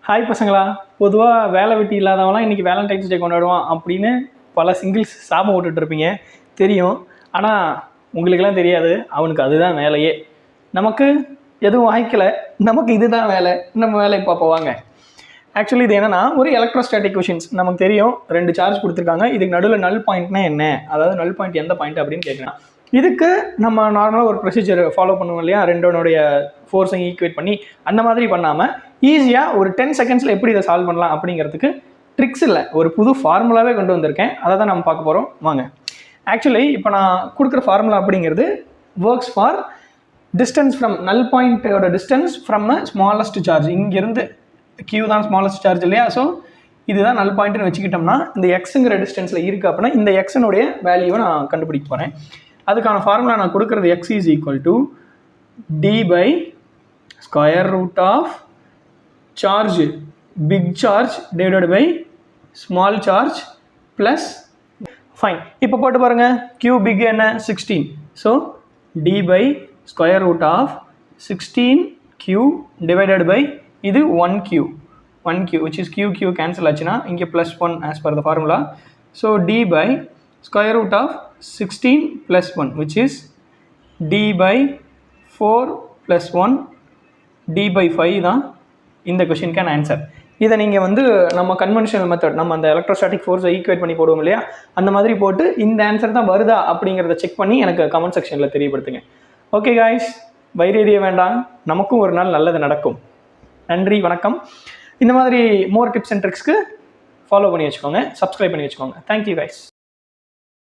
Hi பசங்களா, பொதுவாக வேலை வெட்டி இல்லாதவங்களாம் இன்றைக்கி வேலண்டைன்ஸ் டே கொண்டாடுவான் அப்படின்னு பல சிங்கிள்ஸ் சாபம் விட்டுட்ருப்பீங்க தெரியும். ஆனால் உங்களுக்கெல்லாம் தெரியாது, அவனுக்கு அதுதான் வேலையே. நமக்கு எதுவும் வாய்க்கலை, நமக்கு இதுதான் வேலை. நம்ம வேலை இப்போ போவாங்க. ஆக்சுவலி இது என்னென்னா ஒரு எலக்ட்ரோஸ்டாட்டிக் கொஷின்ஸ். நமக்கு தெரியும் 2 சார்ஜ் கொடுத்துருக்காங்க. இதுக்கு நடுவில் நல் பாயிண்ட்னா என்ன, அதாவது நல் பாயிண்ட் எந்த பாயிண்ட் அப்படின்னு கேட்குறேன். இதுக்கு நம்ம நார்மலாக ஒரு ப்ரொசீஜர் ஃபாலோ பண்ணுவோம் இல்லையா, ரெண்டோனுடைய ஃபோர்ஸையும் ஈக்குவேட் பண்ணி. அந்த மாதிரி பண்ணாமல் ஈஸியாக ஒரு 10 செகண்ட்ஸில் எப்படி இதை சால்வ் பண்ணலாம் அப்படிங்கிறதுக்கு ட்ரிக்ஸ் இல்லை, ஒரு புது ஃபார்முலாவே கொண்டு வந்திருக்கேன். அதை தான் நம்ம பார்க்க போகிறோம். வாங்க. ஆக்சுவலி இப்போ நான் கொடுக்குற ஃபார்முலா அப்படிங்கிறது works for distance from null பாயிண்ட்டோட distance from a smallest charge. இங்கேருந்து கியூ தான் ஸ்மாலஸ்ட் சார்ஜ் இல்லையா, ஸோ இதுதான் நல் பாயிண்ட்னு வச்சுக்கிட்டோம்னா இந்த எக்ஸுங்கிற டிஸ்டன்ஸில் இருக்குது அப்படின்னா இந்த எக்ஸனுடைய வேல்யூவை நான் கண்டுபிடிக்க போகிறேன். அதுக்கான ஃபார்முலா நான் கொடுக்குறது x is equal to d by square root of charge, big charge divided by small charge plus fine. இப்போ போட்டு பாருங்க, q big என்ன 16, so d by square root of 16q divided by இது 1q which is q cancel ஆச்சுன்னா இங்கே plus 1 as per the formula. So d by square root of 16 plus 1 which is d by 4 plus 1 d by 5 தான் இந்த கொஷினுக்கான answer. இதை நீங்கள் வந்து நம்ம conventional method, நம்ம அந்த எலக்ட்ரோஸ்டாட்டிக் ஃபோர்ஸை ஈக்குவேட் பண்ணி போடுவோம் இல்லையா, அந்த மாதிரி போட்டு இந்த ஆன்சர் தான் வருதா அப்படிங்கிறத செக் பண்ணி எனக்கு கமெண்ட் செக்ஷனில் தெரியப்படுத்துங்க. ஓகே காய்ஸ், வைரேறிய வேண்டாம், நமக்கும் ஒரு நாள் நல்லது நடக்கும். நன்றி, வணக்கம். இந்த மாதிரி மோர் டிப்ஸ் அண்ட் ட்ரிக்ஸ்க்கு ஃபாலோ பண்ணி வச்சுக்கோங்க, சப்ஸ்கிரைப் பண்ணி வச்சுக்கோங்க. Thank you guys.